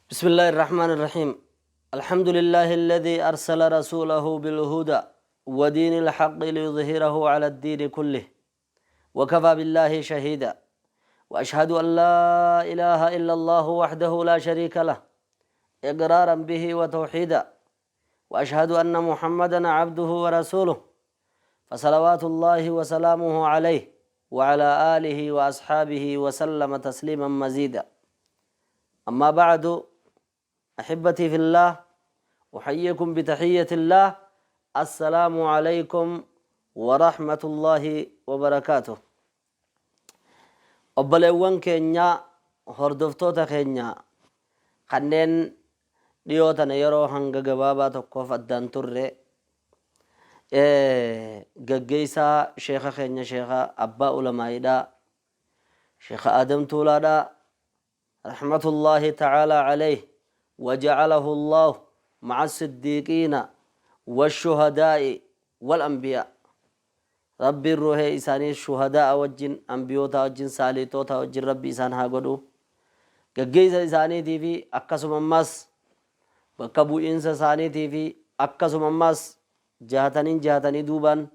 بسم الله الرحمن الرحيم. الحمد لله الذي أرسل رسوله بالهدى ودين الحق ليظهره على الدين كله وكفى بالله شهيدا، وأشهد أن لا إله إلا الله وحده لا شريك له إقرارا به وتوحيدا، وأشهد أن محمدا عبده ورسوله، فصلوات الله وسلامه عليه وعلى آله وأصحابه وسلم تسليما مزيدا. أما بعد، أحبتي في الله، أحييكم بتحية الله. السلام عليكم ورحمة الله وبركاته. أبليوان كينيا هردفتوتا كينيا خنين ديوتنا يرو هنگا غبابا تقوف الدان تره غغيسا شيخ كينيا شيخ أبا علماء دا شيخ آدم تولا رحمة الله تعالى عليه، وجعله الله مع الصديقين والشهداء والأنبياء. ربي الروح إساني الشهداء وجن أنبيوتا وجن ساليتوتا وجن ربي إسان هاقودو قجيزة إساني في أكسو مماس بكبو إنسا ساني في أكسو مماس جهتنين دوبان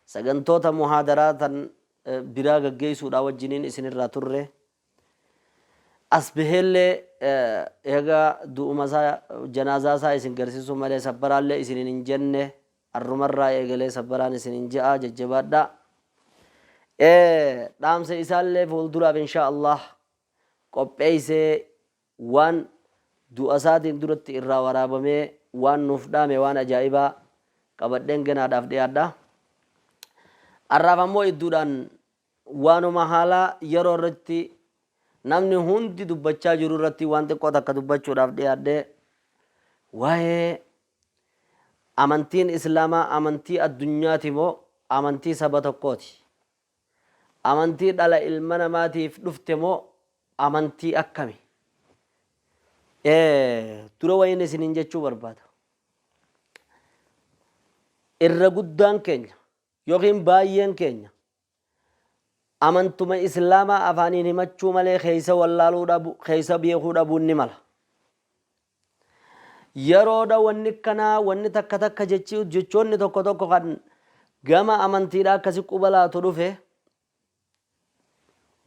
سغنتوتا محاضراتا برا قجيسو دا وجنين إسان الراتور asbihelle ega du'umasa janazasa isin garsiisu malee sabbaraalle isin hin jenne arrumarraa eegalee sabbaraan isin hin ja'a jajjabaadha. Dhaamsa isaallee fuulduraaf insha Allah qopheeysee waan du'a isaatiin duratti irraa waraabamee waan nuuf dhaame waan ajaa'ibaa qabadheen ganaadhaaf dhiyaadha. Arraaf ammoo idduudhaan waanuma haalaa yeroo irratti namni hundi dubbachaa jiru irratti waan xiqqoo takka dubbachuudhaaf dhiyaadhe waa'ee amantiin islaamaa amantii addunyaati moo amantii saba tokkooti? Amantii dhala ilma namaatiif dhufte moo amantii akkami? Dura wayin isinin jechuu barbaada. Irra guddaan keenya yookiin baay'een keenya amantuma islaamaa afaaniin himachuu malee keeysa wallaaluu dhabu, keeysa beekuu dhabuun ni mala. Yeroodha wanni kanaa wanni takka takka jechoonni tokko tokko kan gama amantiidha akkasi qubalaatu dhufe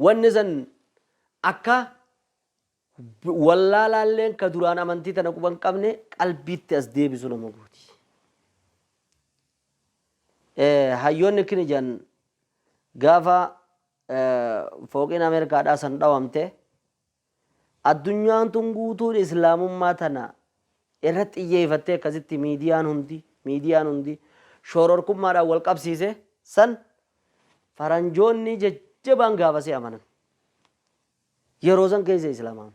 wanni san akka wallaalaalleen ka duraan amantii tana quban qabne qalbiitti as deebisu nama guuti. Hayyoonni kin ijaan gaafa fooqiin Ameerikaadhaa san dhawamte addunyaan tun guutuun islaamummaa tana irratti xiyyeeffattee akkasitti miidiyaan hundi shororkummaadhaan wal qabsiise san faranjoonni jajjabaan gaafasee amanan. Yeroo san keessa islaamaan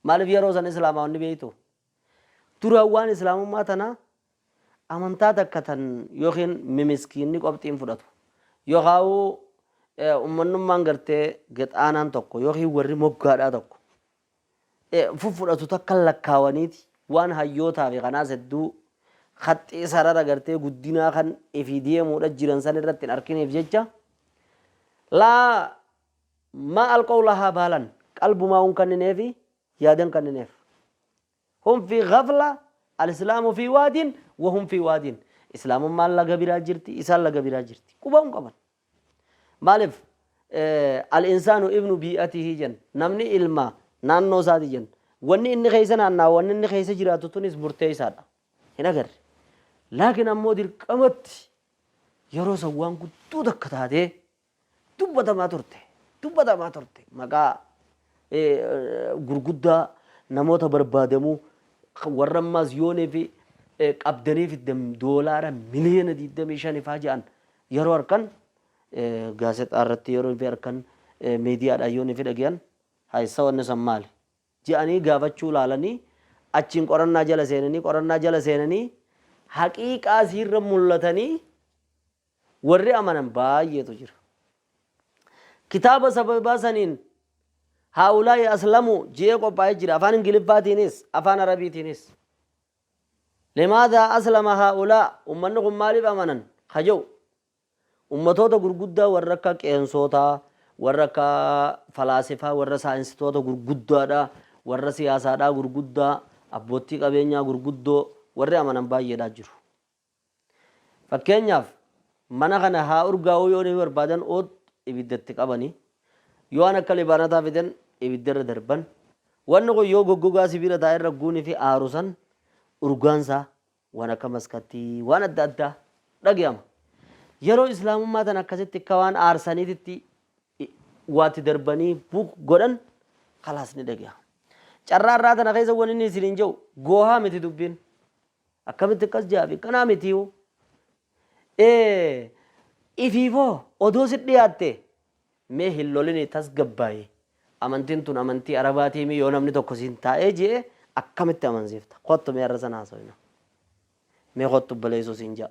maaliif yeroo san islaamaa ni beeytu? Duraan waan islaamummaa tana amantaa takka tan yookiin mimiskiinni qobxiin fudhatu yookaan ummannummaan gartee gaxaanaan tokko yookiin warri moggaadhaa tokko fudhatu takka lakkaawaniiti waan hayyootaa fi kanaas hedduu haxxii sarara gartee guddinaa kan ifii deemuudha jiran san irratti hin arkineef jecha laa ma alqaw lahaa baalan qalbumaa hun kannineefi yaadan kannineef hum fi ghafla alislaamu fi waadin wahum fi waadin. Islaamummaan laga biraa jirti, isaan laga biraa jirti, quba hun qaban. Maaliif al-insaanu ibnu bii'atihi jen namni ilma naannoo isaati jen wanni inni keessa naannaa wanni inni keessa jiraatu tunis murteessaadha hin agarre. Laakiin ammoo dirqamatti yeroo san waan guddoo takka taatee dubbatamaa turte maqaa gurguddaa namoota barbaadamuu warra ammaas yoonii fi qabdanii fi doolaara miliyoona 25 faa jedhan yeroo harkan gaazexaa irratti yeroo fi harkan miidiyaadhaan yoo fi dhageyan haysa wanni san maali jedhanii gaafachuu laalanii achiin qorannaa jala seenanii haqiiqaa siirra mul'atanii warri amanan baay'eetu jira. Kitaaba sababaa saniin haa'ulaa'i aslamu jee qophaa'ee jira afaan ingiliffaatiinis afaan arabiitiinis. Limaadaa aslama haa'ulaa ummanni kun maaliif amanan haja'u? Ummatoota gurguddaa warra akka qeensootaa warra akka falaasifaa warra saayinsitoota gurguddaadha warra siyaasaadhaa gurguddaa abbootii qabeenyaa gurguddoo warri amanan baay'eedhaa jiru. Fakkeenyaaf mana kana haa urgaa'uu yoo ni barbaadan oot ibiddatti qabanii yoo an akka libaanataa fidan ibiddarra darban wanni kun yoo goggogaa sibiila taa'e irra guunii fi aarusan urgaansaa waan akka maskattii waan adda addaa dhagayama. Yeroo islaamummaa tan akkasitti akka waan aarsaniititti waatti darbanii buuk godhan khalaas ni dhagayama. Carraa irraa tana keessa wanni inni isiniin jedhu goohaa miti dubbiin akkamitti akkas jaafi kanaa mitiiwu ifiifoo odoo si dhiyaatte mee hin lolini tasgabbaa'e amantiin tun amantii arabaatii yoo namni tokko siin taa'ee jee akkamitti amansiifta kottu mee arra sana haasawina mee kottu baleessoo siin jaa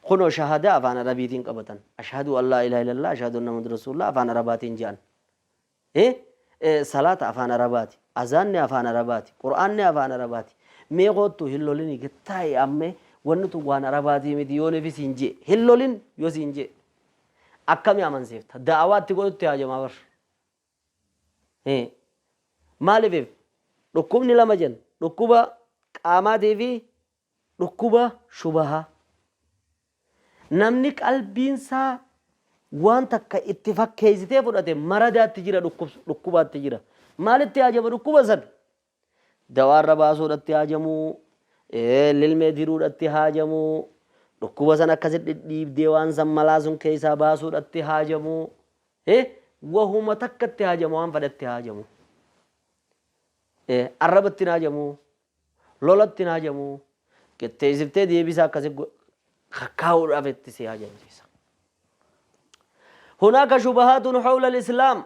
kunoo shahadaa afaan arabiitiin qabatan ashhadu an laa ilaaha illallah ashhadu anna muhammadan rasulullah afaan arabaatiin je'an salaata afaan arabaati azaanni afaan arabaati qur'aanni afaan arabaati mee kottu hin lolini gittaa'e ammee wanni tun waan arabaatii miti yoo nefi siin jee hin lolin yoo siin jee akkami amansiifta da'awaatti godhutti haajamaa bar maaliif dhukkubni lama jen dhukkuba qaamaatii fi dhukkuba shubahaa namni qalbiinsaa waan takka itti fakkeessitee fudhate maradaatti jira dhukkubaatti jira maalitti haajama dhukkuba san dawaarra baasuudhatti haajamuu lilmee diruudhatti haajamuu dhukkuba san akkasitti dhiibdee waan san malaa sun keessaa baasuudhatti haajamuu wahuma takkatti haajamu waan fedhatti haajamu arrabatti haajamuu lolatti haajamuu qixxeessiftee deebisaa akkasi kakkaa'uudhaaf itti si haajamsiisa. هناك شبهات حول الإسلام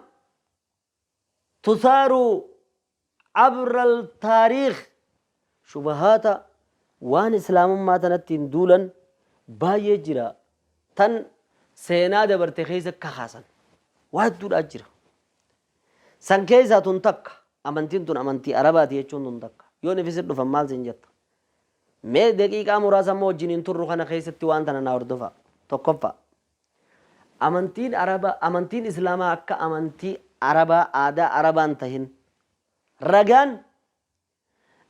تثار عبر التاريخ شبهات وان إسلام ما تنتين دولا باية جرا تن سينا دبرت خيزة كخاسا واحد دول أجرا سن كيزا تنتك أمنتين تن أمنتي عرباتي يجون تنتك يوني في سر فمال زنجت مي دقيقة مراسة موجينين تروخنا خيزة تيوان تنا ناور دفا تقفا amantiin arabaa amantiin islaamaa akka amantii arabaa aadaa arabaan tahin ragaan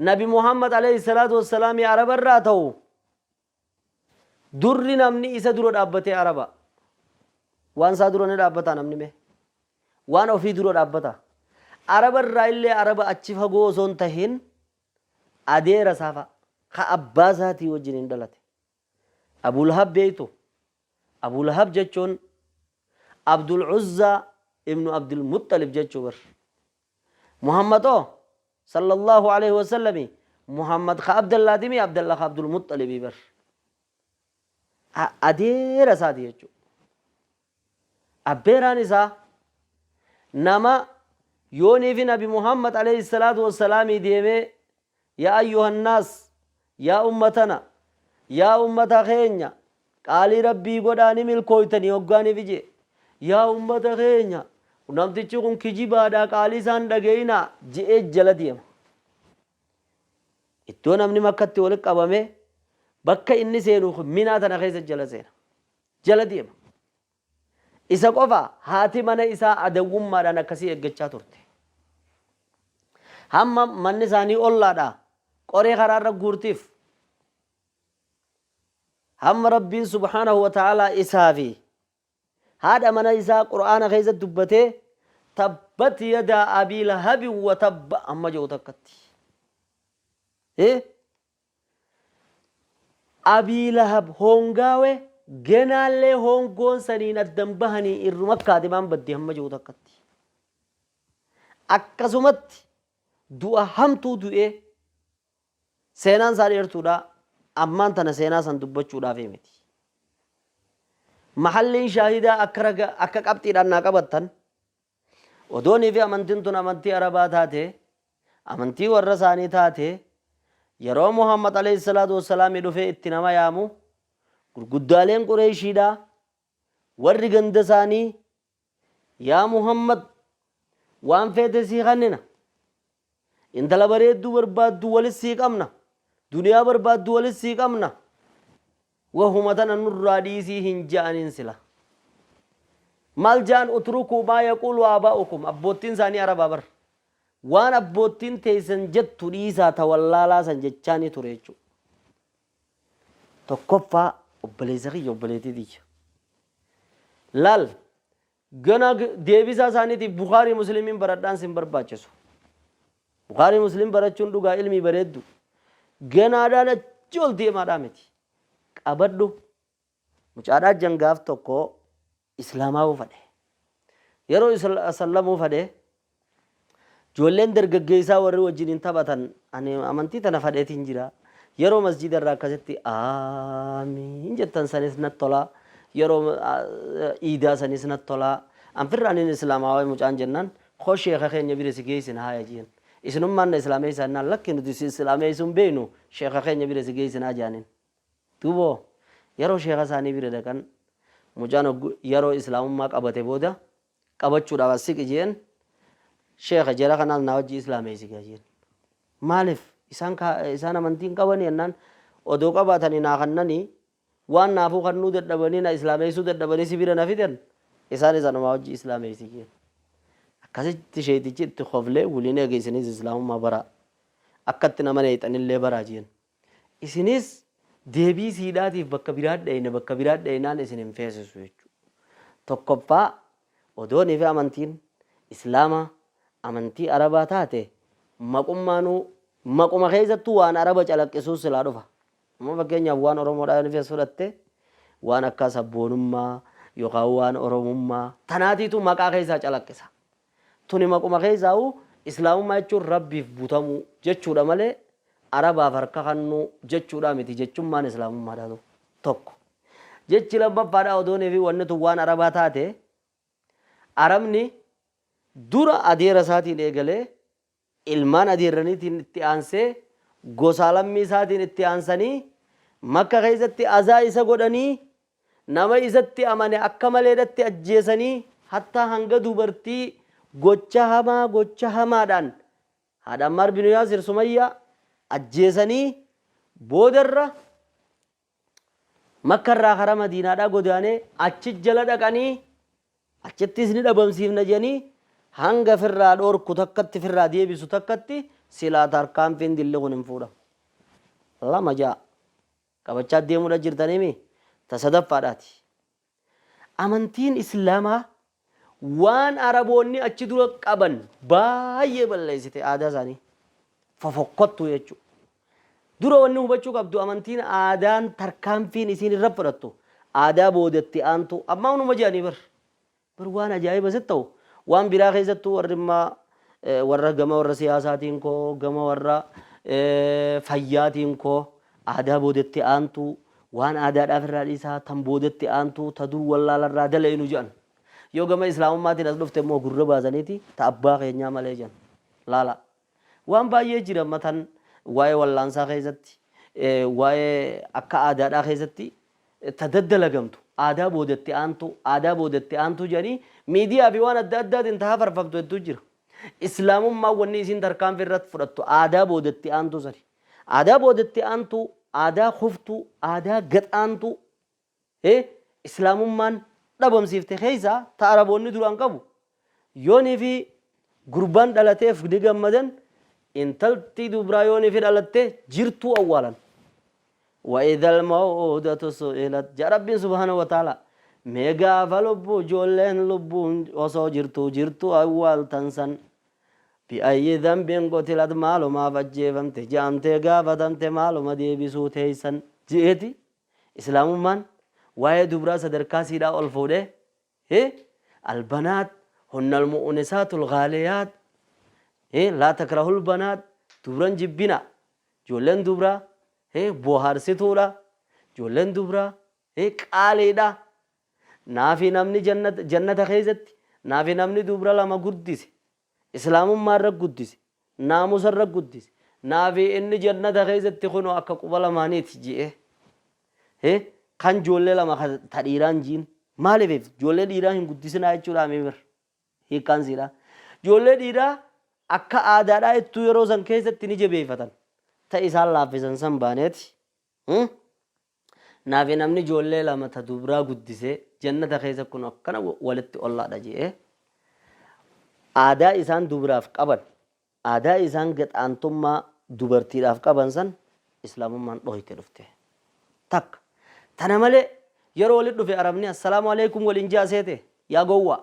nabi muhammad alayhi salaatu wassalaam arabarraa ta'u durri namni isa dura dhaabbatee araba waan isaa dura ni dhaabbata namni mee waan ofii dura dhaabbata arabarraa illee araba achi fagoo osoo hin tahin adeera saafa ka abbaa isaatii wajjin hin dhalate abulahab beeytu abulahab jechuun عبد العزة ابن عبد المطلب جتشوبر محمد صلى الله عليه وسلم محمد عبد الله دمي عبد الله عبد المطلب بر أدير سادي يجو أبيران إسا نما يوني في نبي محمد عليه الصلاة والسلام ديمي يا أيها الناس يا أمتنا يا أمة خينيا قال ربي قداني ملكويتني وقاني بيجي yaa ummata keenya namtichi kun kijibaadha qaalii isaan dhageeyna je'ee jala deema iddoo namni makkatti walitti qabame bakka inni seenu minaa tana keessa jala seena jala deema isa qofa haati mana isaa adawwummaadhaan akkasii eeggachaa turte hamma manni isaanii ollaadha qoree karaarra guurtiif hamma rabbiin subhaanahu wa ta'aalaa isaa fi هذا من إذا قرآن خيزة دبته تبت يدا أبي لهب وتب أما جو تكتي أبي لهب هونغاوي جنالي هونغون سنين الدنبهني إرمكا دمان بدي أما جو تكتي أكسمت دو أهمتو دو سينان سارير تودا أمان تنا سينا سن دبچو دا فيمتي محلين شاهدة أكا قبطي رانا قبطن ودوني في أمنتين تون أمنتي عربا تاته أمنتي ورساني تاته يرو محمد عليه الصلاة والسلام يدفع اتنما يامو قدالين قريشي دا ورغند ساني يا محمد وان فيت سيخاننا انت لبريد دو برباد دو ولي سيقامنا دنيا برباد دو ولي سيقامنا وهم تنا نراديسي هنجان سلا مال جان اتركوا ما يقول آباؤكم أبوتين ثاني عرب بر waan abbootiin teessan jettu dhiisaa ta wallaalaa san jechaanii ture jechuudha. Tokkoffaa obboleessa kiyya obboleettii tiyya. Laal gana deebisaa isaaniitiif Bukaarii Musliimiin baradhaan sin barbaachisu. Bukaarii Musliim barachuun dhugaa ilmii bareeddu. Ganaadhaan achi ol deemaadhaa miti. Qabadhu mucaadhaa jangaaf tokko islaamaa uufadhe. Yeroo sallamuu fadhe ijoolleen dargaggeessaa warri wajjin taphatan ani amantii tana fadheetiin jira. Yeroo masjida irraa akkasitti aamiin jettan sanis natti tola. Yeroo iidaa sanis natti tola. Anfirraan inni islaamaa waa'ee mucaan jennaan koo sheeka keenya bira si geessin haaya jiin. Isinummaan na islaamee isaan lakki nuti si islaamee sun beenu sheeka keenya bira si geessin haa jaanin. Duuboo yeroo sheeka isaanii bira dhaqan mucaan yeroo islaamummaa qabate booda qabachuudhaaf asiqi jeen sheeka jara kanaaf na wajji islaamee si gaajeen. Maaliif isaan amantiin qabanii jennaan odoo qabaatanii naa kannanii waan naafuu kannuu dadhabanii na islaameessuu dadhabanii si bira na fidan isaan isaanuma wajji islaamee si gaajeen. Akkasitti sheetichi itti qoflee waliin eegeessinis islaamummaa bara akkatti nama neexanillee baraa jeen. Isinis deebii siidhaatiif bakka biraa dhayinaan isin hin feesisu jechuudha. Tokkoffaa odoonii fi amantiin islaama amantii arabaa taate maquma keessattuu waan araba calaqqisuus silaa dhufa. Amma fakkeenyaaf waan oromoodhaan fees fudhatte waan akka sabboonummaa yookaan waan oromummaa tanaatiitu maqaa keessaa calaqqisa. Tuni maquma keessaa'u islaamummaa jechuun rabbiif butamuu jechuudha malee arabaaf harka kannuu jechuudha miti jechummaan islaamummaadha tokko. Jechi lammaffaadhaa odoonii fi wanni tun waan arabaa taate arabni dura adeera isaatiin eegalee ilmaan adeerraniitiin itti aansee gosa lammii isaatiin itti aansanii makka keessatti azaa isa godhanii nama isatti amane akka maleedhatti ajjeesanii hatta hanga dubartii gocha hamaadhaan haadha Ammar bin Yaasir Sumayyaa ajjeesanii boodarra makkarraa karaa Madiinaadhaa godaanee achi jala dhaqanii achittis ni dhabamsiifna jedhanii hanga firraa dhoorku takkatti firraa deebisu takkatti silaa tarkaanfiin dilli kun hin fuudhamu. Lama ja'a qabachaa deemuudha jirtaniimi tasadaffaadhaati. Amantiin islaamaa waan araboonni achi dura qaban baay'ee balleessite aadaa isaanii fofokkottu jechuudha. Dura wanni hubachuu qabdu amantiin aadaan tarkaanfiin isiin irra fudhattu aadaa boodatti aantu amma hunuma jedhanii bar waan ajaa'iba sitti ta'u waan biraa keessattuu warra gama warra siyaasaatiin koo gama warra fayyaatiin koo aadaa boodatti aantu waan aadaadhaaf irraa dhiisaa tan boodatti aantu ta dur wallaalarraa dala'inu jedhan. Yoo gama islaamummaatiin as dhufte immoo gurra baasaniiti ta abbaa keenyaa malee jedhan. Laala waan baay'ee jira matan waa'ee wallaansaa keessatti waa'ee akka aadaadhaa keessatti ta daddalagamtu aadaa boodatti aantu jedhanii miidiyaa fi waan adda addaatiin tahaa farfamtu hedduu jira. Islaamummaa wanni isiin tarkaanfii irratti fudhattu aadaa boodatti aantu sani. Aadaa boodatti aantu aadaa kuftu aadaa gaxaantu islaamummaan dhabamsiifte keessaa ta araboonni duraan qabu yoonii fi gurbaan dhalateef ni gammadan intalti dubraa yoonii fi dhalattee jirtuu awwaalan. وإذا الموءودة سئلت جاء ربي سبحانه وتعالى ميغا فلبو جولين لبو وصو جرتو أول تنسن بأي ذنب قتلت مالو ما فجيفمت جامت غافتمت مالو ما ديبسو تيسن جئتي إسلام من وهي دبرا صدركا سيدا الفوده البنات هن المؤنسات الغاليات لا تكره البنات دبران جبنا جولين دبرا bohaarsituudha ijoolleen dubraa qaaliidha naafi namni jannata keessatti naafi namni dubra lama guddise islaamummaa irra guddise naamusa irra guddise naafi inni jannata keessatti kun akka quba lamaaniiti ji'e kan ijoollee lama ta dhiiraan jiin maaliif ijoollee dhiiraa hin guddisinaa jechuudha meemir hiikkaan siidha ijoollee dhiiraa akka aadaadhaa ittuu yeroo san keessatti ni jabeeffatan ta isaan laaffisan san baaneeti naafi namni ijoollee lama ta dubraa guddise jannata keessa kun akkana walitti ollaadha jee aadaa isaan dubraaf qaban aadaa isaan gadhaantummaa dubartiidhaaf qaban san islaamummaan dhohite dhufte takka. Tana malee yeroo walitti dhufe arabni assalaamu alaikum waliin jaa seete yaa gowwaa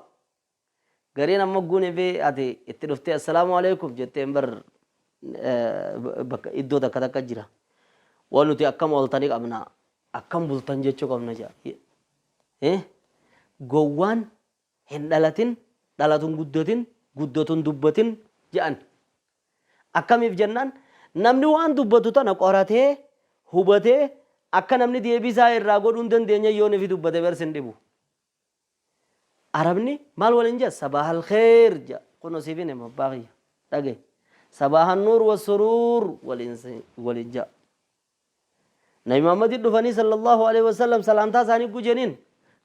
gareen amma guune fi ati itti dhuftee assalaamu alaikum jetteen bar bakka iddoo takka takka jira waan nuti akkam ooltanii qabna akkam bultan jechuu qabna jaa gowwaan hin dhalatin dhalatun guddatin guddatun dubbatin jedhan akkamiif jennaan namni waan dubbatu tana qoratee hubatee akka namni deebisaa irraa godhuu hin dandeenye yoo nifi dubbate bersin dhibu. Arabni maal waliin jaa sabahal khair jaa kuno siifin hima baaqiyya dhagee sabahan nuur wasuruur waliin jaa. Nabi Muhammad dhufanii sallallahu alaihi wasallam salaamtaa isaanii gujeniin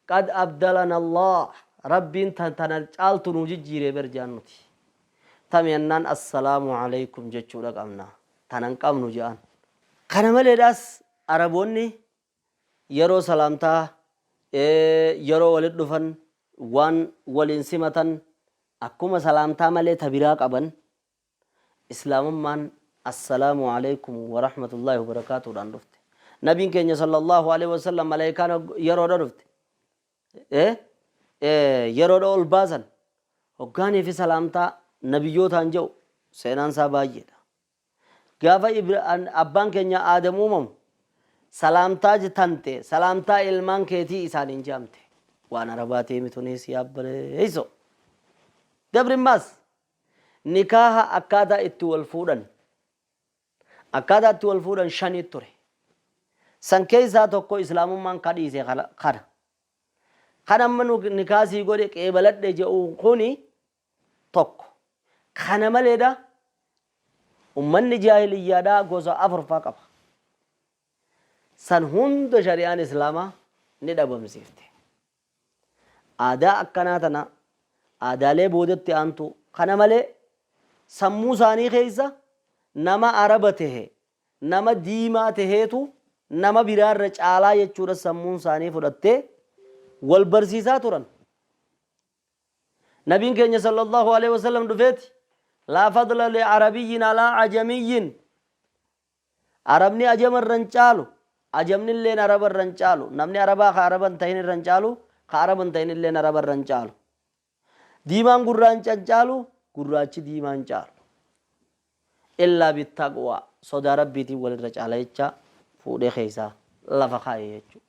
qad abdalana Allah rabbiin tana caaltu nu jijjiiree berjaan nuti. Tamiyannaan assalaamu alaikum jechuudha qabna tanan qabnu jedhan. Kana maleedhaas araboonni yeroo salaamtaa yeroo walitti dhufan waan waliin simatan akkuma salaamtaa malee tabiraa qaban islaamummaan assalaamu alaikum wa rahmatullahi wa barakaatuudhaan dhufte. Nabiin keenya sallallahu alaihi wasallam malaayikaan yeroodha dhufte yeroodha ol baasan hoggaanii fi salaamtaa nabiyyootaan jedhu seenaan isaa baay'eedha. Gaafa abbaan keenya Aadam uumamu salaamtaa tante salaamtaa ilmaan keetii isaaniin jaamte waan arabaatii mitunis yaabbareeyso dabrimmaas nikaaha akkaataa itti wal fuudhan shanii ture san keessaa tokko islaamummaan kadhiise kana amma nikaasii godhe qeebaladhe jedhu kuni tokko kana maleedha ummanni jaahiliyyaadhaa gosa afurfaa qaba san hunda shari'aan islaamaa ni dhabamsiifte. Aadaa akkanaa tana aadaalee boodatti aantu kana malee sammuu isaanii keessa nama araba tahe nama diimaa taheetu nama biraarra caalaa jechuudha sammuun isaanii fudhattee wal barsiisaa turan. Nabiin keenya sallallahu alaihi wasallam dhufeeti laa fadla li arabiyyin alaa ajamiyyin arabni ajamarran caalu ajamni illeen arabarran caalu namni arabaa ka araban tahin irran caalu ka araban tahin illeen arabarran caalu diimaan gurraachan caalu gurraachi diimaan caalu illaa bittaqwaa sodaa rabbiitiin walirra caala jecha fuudhee keessaa lafa kaa'e jechuudha.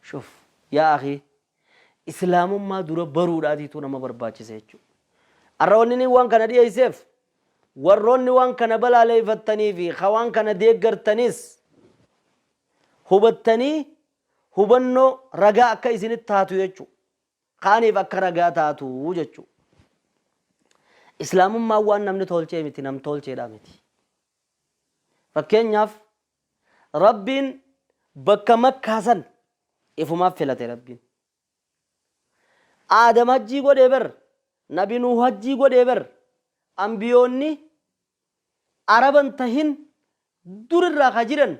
Shuf yaa akhi islaamummaa dura baruudhaatiitu nama barbaachisa jechuudha. Arroonni waan kana dhiyeesseef warroonni waan kana balaaleeffattanii fi waan kana deeggartanis hubattanii hubannoo ragaa akka isinitti taatu jechuudha. Kaaniif akka ragaa taatu jechuudha. Islaamummaa waan namni tolchee miti nam tolcheedha miti. Fakkeenyaaf rabbiin bakka makkaasan ifumaaf filate rabbiin. Aadam hajjii godhee bar nabi Nuh hajjii godhee bar ambiyoonni araban tahin durirraa ka jiran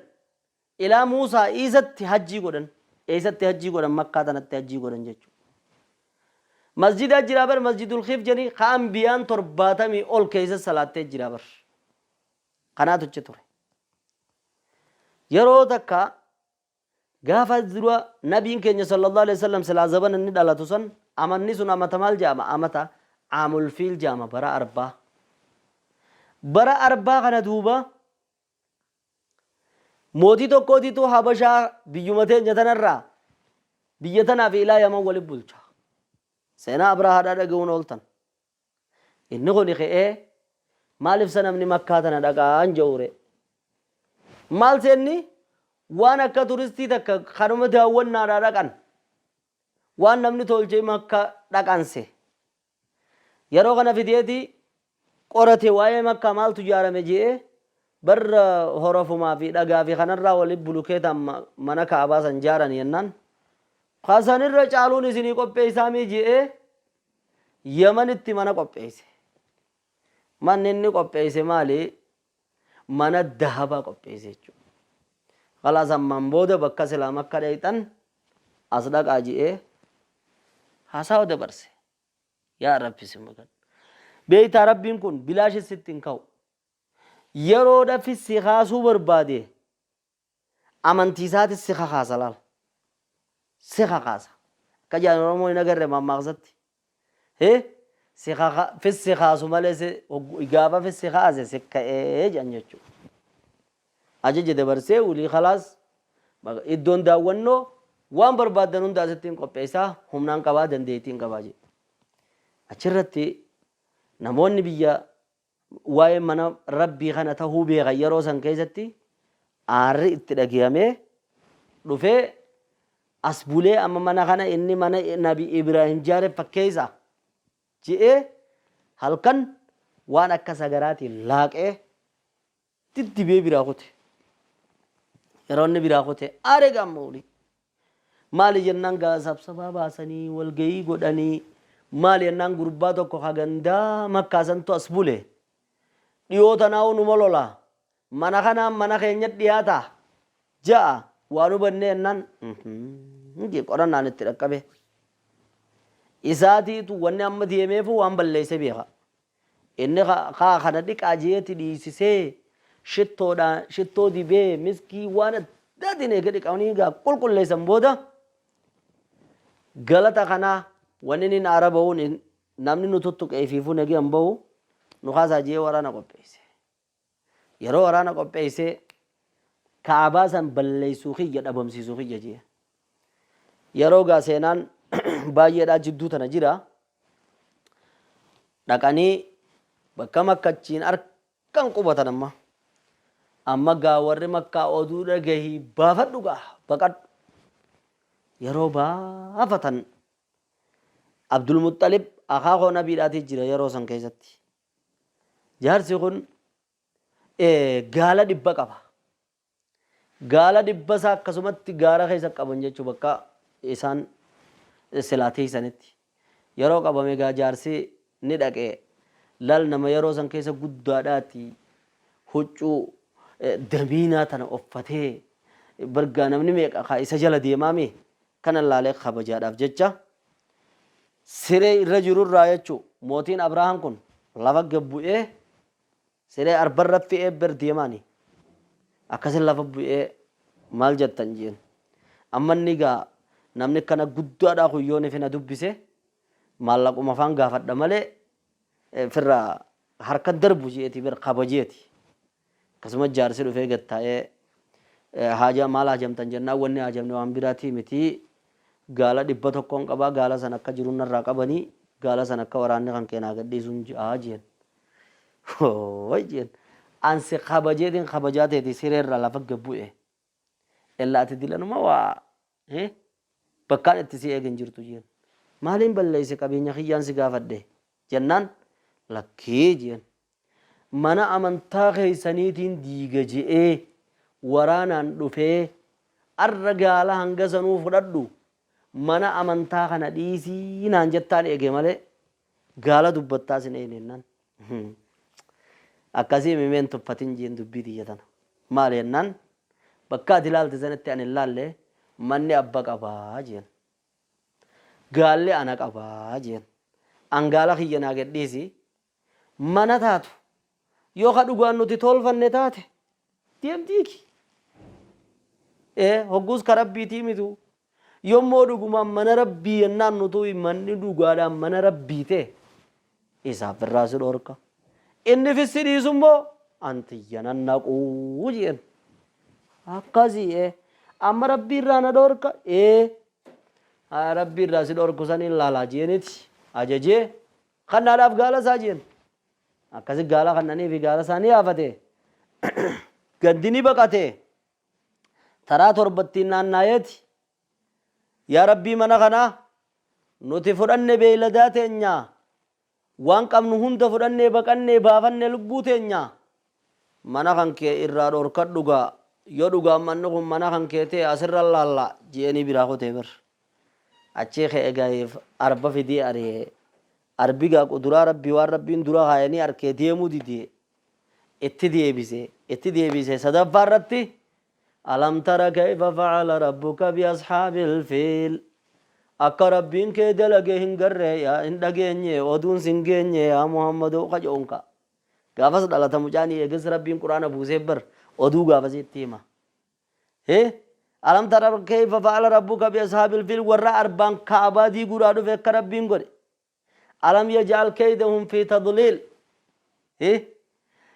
ilaa Muusaa isatti hajjii godhan eessatti hajjii godhan makkaa tanatti hajjii godhan jechuudha. Masjida jira bar masjidul khif jeni ka ambiyaan 70 ol keessa salaattee jira bar kanaatu achi ture. Yeroo takka gaafa dura nabiin keenya sallallahu alaihi wasallam silaa zaban inni dhalatu san amanni sun amata maal jaama amata aamul fiil jaama bara arbaa kana duuba mootii tokkootitu habashaa biyyuma teenya tanarraa biyya tanaaf ilaa yaman waliin bulcha. Seenaa Abrahaadhaa dhaga'uun ooltan. Inni kun ka'ee maaliif sanamni makkaa tana dhaqaan je'uure. Maal seenni waan akka turistii takka kanuma daawwannaadhaa dhaqan waan namni tolchee makkaa dhaqanse. Yeroo kana fideeti qorate waa'ee makkaa maaltu ijaarame je'ee barra horofumaa fi dhagaa fi kanarraa waliin bulukeetaan mana kaabaa san ijaaran yennaan. Kaasanirra caaluun isinii qopheessaamii je'ee Yamanitti mana qopheesse. Manni inni qopheesse maali? Mana dahabaa qopheesse jechuudha. Kalaas ammaan booda bakka silaa makka dheeyxan as dhaqaa je'ee haasawa dabarse. Yaa Rabbi si magan. beeytaa rabbiin kun bilaashi sittiin ka'u yeroodha fi si kaasuu barbaade amantiisaatis si kakaasa laal si kakaasa akka jaan oromoo hin agarre mammaaqsatti fissi kaasu malee gaafa fissi kaase si ka'ee jedhan jechuudha. Ajaja dabarsee ulii khalaas iddoon daawwannoo waan barbaadan hunda asittiin qopheessaa humnaan qabaa dandeettiin qabaa jedhe. Achirratti namoonni biyya waa'ee mana rabbii kana tahuu beekan yeroo san keessatti aarri itti dhagayamee dhufee as bulee amma mana kana inni mana nabi Ibrahim jaare fakkeessa jedhee halkan waan akka sagaraatiin laaqee diddibee biraa kute. Yeroo inni biraa kute aaree gammooli. Maali jennaan gaasabsabaa baasanii walgayii godhanii maali jennaan gurbaa tokko hagandaa makkaasantu as bule. Dhiyoota naa'u numa lola. Mana kanaan mana keenya dhiyaata ja'a waan hubannee jennaan qorannaan itti dhaqqabe. Isaatiitu wanni amma deemeefu waan balleesse beeka. Inni kaa kana dhiqaa jeeti dhiisisee shittoo dibee miskii waan addaatiin eega dhiqanii gaa qulqulleessan booda galata kanaa wanni inni aara bahuun namni nu tuttuqeefiifuu nagee hin bahu nu kaasaa jee waraana qopheesse. Yeroo waraana qopheesse kaabaa san balleessuu kiyya dhabamsiisuu kiyya jee. Yeroo gaa seenaan baay'eedhaa jidduu tana jira. Dhaqanii bakka makkachiin harkaan qubatan amma gaa warri makkaa oduu dhagahii baafadhu gaa baqadhu. Yeroo baafatan Abdul Muttalib akaakoo nabiidhaatii jira yeroo san keessatti. Jaarsi kun gaala 100 qaba. Gaala 100 isaa akkasumatti gaara keessa qaban jechuu bakka isaan silaatee sanitti. Yeroo qabame gaa jaarsi ni dhaqee lal nama yeroo san keessa guddaadhaati huccuu damiinaa tana uffatee bargaa namni meeqa isa jala deemaame kana laalee kabajaadhaaf jecha siree irra jirurraa jechuu mootiin Abrahaam kun lafa gabbu'ee siree arbarra fe'ee bir deemaani akkasin lafa bu'ee maal jettan jeen amma inni gaa namni kana guddaadhaa kuyyoon ifina dubbise maallaquma afaan gaafadha malee firraa harka darbu jeeti bir kabajeeti. Akkasuma jaarsi dhufee gattaa'ee haajaa maal haajamtan jennaan wanni haajamne waan biraatii miti gaala 100 qabaa gaala san akka jiru narraa qabanii gaala san akka waraanni kan keenaa gadhiisuun ja'a jeen. Jeen ansi kabajeetiin kabajaateeti sireerra lafa gabbu'e. Ellaati dilanuma waa bakkaan itti si eegin jirtu jeen. Maaliin balleesse qabeenya kiyyaan si gaafadhe jennaan lakkee jeen. Mana amantaa keessaniitiin diiga je'ee waraanaan dhufee arra gaala hanga sanuu fudhadhu mana amantaa kana dhiisii naan jettaan eege malee gaala dubbattaa sin eenyennaan. Akkasii mimeen tuffatin jeen dubbii xiyya tana. Maal jennaan bakka ati ilaalte sanatti ani ilaalle manni abba qabaa jeen. Gaalli ana qabaa jeen. An gaala kiyya naa gadhiisi mana taatu. Yoo ka dhugaan nuti tolfanne taate deemtiiki. Hogguus ka rabbiitii mitu yommuu dhugumaan mana rabbii yennaan nutu manni dhugaadhaan mana rabbii ta'e isaaf irraa si dhorka. Inni fissi dhiisummoo antiyyanan naquu jeen. Akkasii amma rabbii irraa na dhorka rabbii irraa si dhorku saniin laalaa jeeniti ajajee kannaadhaaf gaala isaa jeen. Akkasi gaala kannanii fi gaala isaanii yaafate gaddini baqate taraa torbattiin naannaayeeti yaa rabbii mana kanaa nuti fudhanne beeyladaa teenya waan qabnu hunda fudhanne baqanne baafanne lubbuu teenya mana kan kee irraa dhorkadhu gaa yoo dhugaan manni kun mana kan kee ta'e asirra laalla jeeni biraa kutee bir achii kee egayeef arba fidii aree arbiga quduraa rabbii waan rabbiin dura haayanii arkee deemuu didee itti deebise sadaffaa irratti alam tara kayfa facala rabbuka biashaabil fiil akka rabbiin kee dalage hin garree yaa hin dhageenye oduun sin geenye yaa muhammadoo qajoonka gaafas dhalata mucaanii eegas rabbiin quraana buusee bar oduu gaafas itti hima alam tara kayfa fa'ala rabbuka bi ashabil fil warra arbaan kaabaa diiguudhaa dhufe akka rabbiin godhe alam yaj'al kaydahum fi tadlil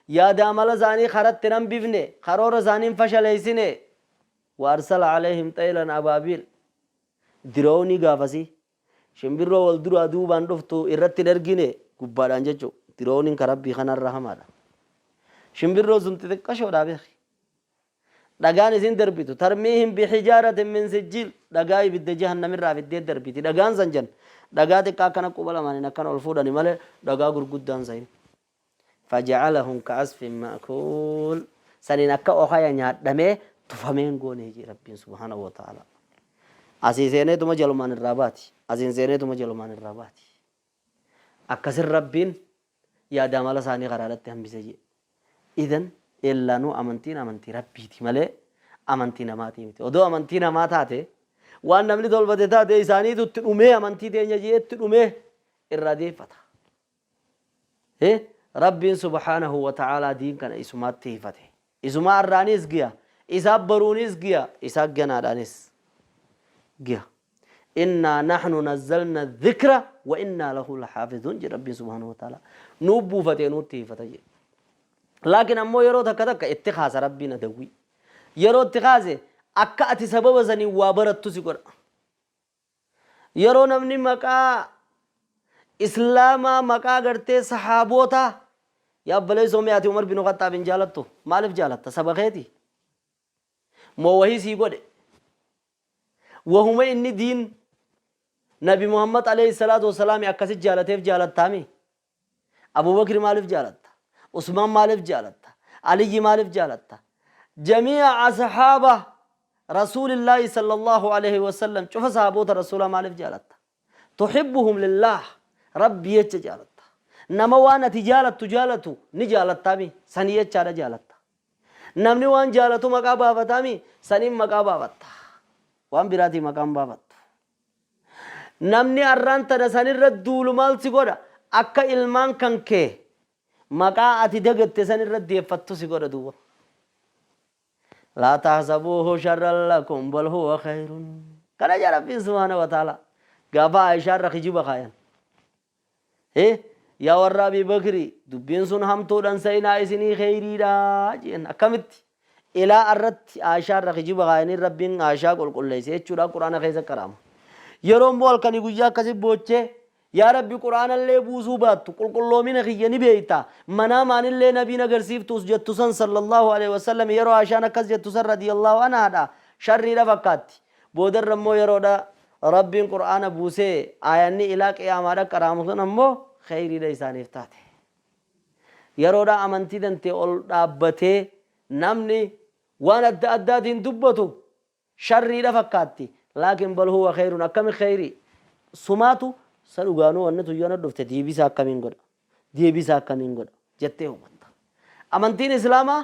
yaada amala isaanii karatti nan bifne karoora isaanii fashaleeysine وأرسل عليهم طيلا أبابيل دروني قافسي شمبرو والدرو أدوبان رفتو إرتي نرقيني قبادان ججو دروني كربي خنا الرحمة شمبرو زنتي كشو دابيخي دقان زين دربيتو ترميهم بحجارة من سجيل دقاي بد جهنم الرافد دي دربيتي دقان زنجن دقاتي كاكنا قبلا ماني نكنا الفوداني مالي دقا قرقودان زين فجعلهم كعصف مأكول سنين أكا أخايا نيات دمي تفهمين قوني جي ربي سبحانه وتعالى أسيسيني تما جلمان الراباتي أسيسيني تما جلمان الراباتي أكسر ربين يا دامال ساني غرارت هم بسجي إذن إلا نو أمنتي ربيتي مالي أمنتي نماتي متي ودو أمنتي نماتاتي وان نملي دول بدتا دي ساني تتنمي أمنتي تيني جي تتنمي الرادي فتا ربي سبحانه وتعالى دين كان إسمات تيفته إسماء الرانيس جيا إساب برونيس جيا إساب جنادانيس جيا إنا نحن نزلنا الذكر وإنا له لحافظون جي ربي سبحانه وتعالى نوبو فتي نوتي فتي لكن أمو يرو تكتك اتخاذ ربنا دوي يرو اتخاذ أكأتي سبب زني وابرت تسيقر يرو نمني مكا إسلاما مكا غرتي صحابوتا يا بلي سومياتي عمر بن خطاب جالتو مالف جالتا سبقيتي موهي سيقود وهم إني دين نبي محمد عليه الصلاة والسلام أكسد جالتيف جالتامي أبو بكر مالف جالتا عثمان مالف جالتا علي مالف جالتا جميع أصحابه رسول الله صلى الله عليه وسلم شوف صحابوت رسول مالف جالتا تحبهم لله ربي يتجالتا نما وانا تجالتو نجالتامي سنية چارة جالتا namni waan jaalatu maqaa baafatami sanin maqaa baafatta waan biraati maqaan baafattu namni arrantana sanirra duulu maal si godha akka ilmaan kan kee maqaa ati dagatte sanirra deeffattu si godha duuba laa tahsabuuhu sharran lakum bal huwa khayrun kana jaa rabbiin subhaanahu wa ta'ala gaafa aishaarra kijiba kaayan يا ورا أبي بكري دبين سن هم تودن سينا إسني خيري دا جين أكمت إلى أرت عائشة رخيجي بغايني ربين عائشة قل ليس يجورا قرآن خيزة كرام يروم بول كني جوجا كسب بوچه يا ربي قرآن اللي بوزوبات قل لومين خيجني بيتا منا مان اللي نبي نجرسيف توسجت تسن صلى الله عليه وسلم يرو عائشة نكسجت تسن رضي الله عنها دا شر رفقات بودر رمو يرو دا ربين قرآن بوسه آياني إلى قيامة كرامتنا مو خيري ليسان افتاته يرودا أمانتي دنتي أول دابته نمني وانا أدادين دبتو شري لفكاتي لكن بل هو خير أكم خيري سماتو سلوغانو أنتو يونا دفته دي بيسا كمين قد دي بيسا كمين قد جته مطا أمانتين إسلاما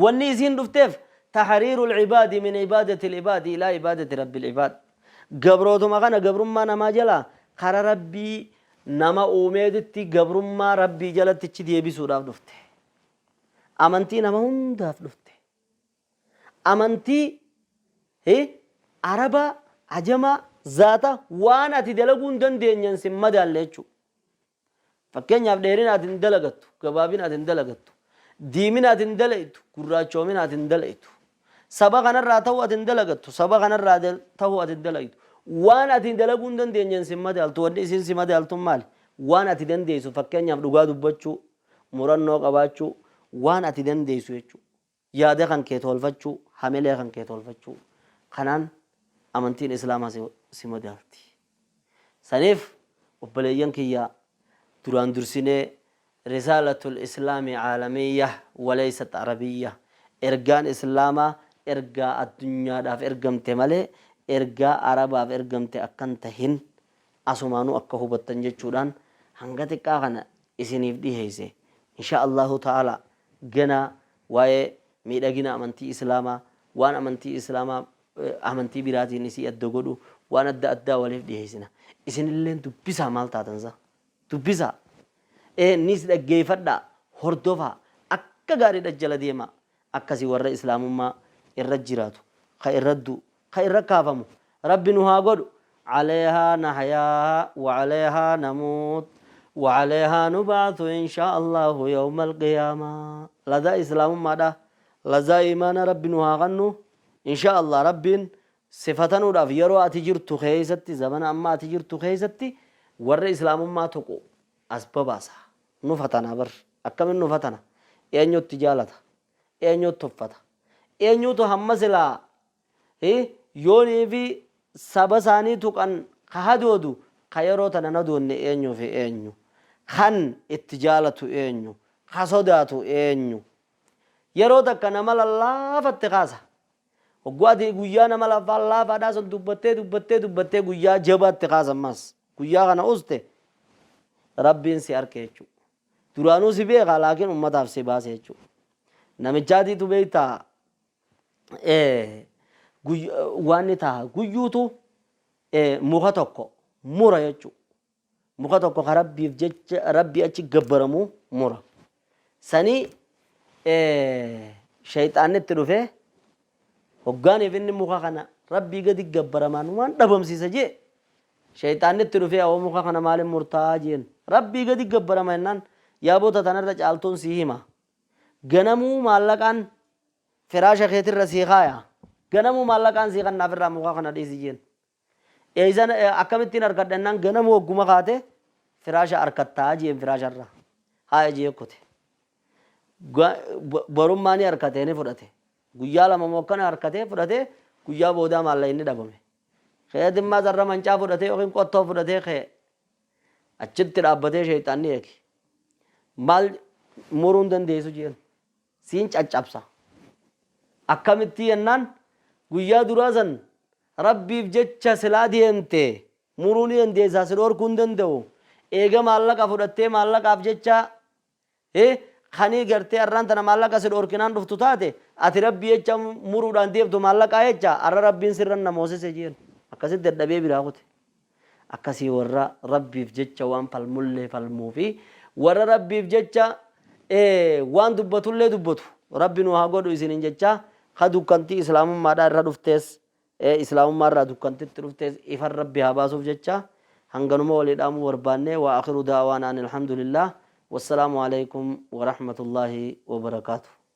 واني زين دفتف تحرير العباد من عبادة العباد إلى عبادة رب العباد قبروتو مغانا قبرم ما نما جلا خار ربي nama uumeetitti gabrummaa rabbii jalatti deebisuudhaaf dhufte amantii nama hundaaf dhufte amantii araba ajama zaata waan ati dalaguu hin dandeenyan sin madaalle jechuudha fakkeenyaaf dheerina ati hin dalagattu gabaabina ati hin dalagattu diimina ati hin dalaytu gurraachoomina ati hin dalaytu saba kanarraa ta'uu ati hin dalagattu saba kanarraa ta'uu ati hin dalaytu waan ati dalaguun dandeenyen si madaaltu wanni isin si madaaltu maali waan ati dandeessu fakkeenyaaf dhugaa dubbachuu murannoo qabaachuu waan ati dandeessu jechuudha yaada kan kee tolfachuu hamilee kan kee tolfachuu kanaan amantiin islaamaa si madaalti saniif obboleeyyan kiyyaa duraan dursinee risaalatul islaami caalamiyya waleysat arabiyya ergaan islaamaa ergaa addunyaadhaaf ergamte malee ergaa arabaaf ergamte akkan tahin asumaanuu akka hubattan jechuudhaan hanga xiqqaa kana isiniif dhiheeyse insha allahu ta'ala gana waa'ee miidhagina amantii islaamaa waan amantii islaamaa amantii biraatiin isii adda godhu waan adda addaa waliif dhiyeessina isinilleen dubbisaa maal taatansa dubbisaa nis dhaggeeffadhaa hordofaa akka gaariidha jala deemaa akkasii warra islaamummaa irra jiraatu ka irra du'u ka irra kaafamu rabbi nu haa godhu عليها نحيا وعليها نموت وعليها نبعث إن شاء الله يوم القيامة لذا إسلام ماذا لذا إيمان رب نهاغنو إن شاء الله رب صفتنا وداف يرو أتجرت خيستي زمن أما أتجرت خيستي ور إسلام ما تقو أسباباسا نفتنا بر أكمل نفتنا أينيو التجالة أينيو التفتا أينيو تهمسلا يوني في سبساني تقن كهدودو خيرو تنندو نينيو في أينيو خن التجالة أينيو خصوداتو أينيو يرو تكنا مال الله فتقاسا وقوادي قيانا مال الله فداس دبته قيا جبات تقاسا ماس قيا غنا أسته ربين سيار كيچو درانو سبيغا لكن أمتاف سباس يچو نمجادي تبيتا waan ta'a guyyuutu muka tokko mura jechuudha. Muka tokko ka rabbiif jecha rabbi achi gabbaramu mura. Sanii shayxaanni itti dhufee hoggaaniif inni muka kana rabbii gadi gabbaramaan waan dhabamsiisa jee shayxaanni itti dhufee awwa muka kana maaliin murtaa jeen rabbii gadi gabbarama jennaan yaaboota tanarra caaltuun sii hima. Ganamuu maallaqaan firaasha keetirra sii kaaya. Ganamu maallaqaan sii kan naafirraa muka kana dhiisi jeen. Eeysan akkamittiin harkadhannaan ganamu hogguma kaate firaasha harkattaa jeen firaasharraa. Haaya jee kute. Borummaa ni harkatee ni fudhate. Guyyaa lama mokkana harkatee fudhatee guyyaa boodaa maalla inni dhabame. Kee dhimmaa zarra mancaa fudhatee yookiin qottoo fudhatee kee achitti dhaabbatee shayxaanni eege. Maal muruun dandeessu jeen. Siin caccabsa. Akkamitti yennaan guyyaa duraa san rabbiif jecha silaa deemte muruu ni dandeessaa si dhorkuu hin danda'u. Eega maallaqa fudhattee maallaqaaf jecha kanii gartee arraan tana maallaqa si dhorkinaan dhuftu taate ati rabbii jecha muruudhaan deemtu maallaqaa jecha arra rabbiin sirran namoosise jeen. Akkasitti dadhabee biraa kute. Akkasii warra rabbiif jecha waan falmullee falmuu fi warra rabbiif jecha waan dubbatullee dubbatu rabbi nu haa godhu isinin jecha ka dukkantii islaamummaadhaa irra dhuftees islaamummaa irraa dukkantitti dhuftees ifan rabbi haa baasuuf jecha hanganuma walii dhaamuu barbaanne wa akhiru daawaanaan alhamdulillah wassalaamu alaykum wa rahmatullaahi wa barakaatuh.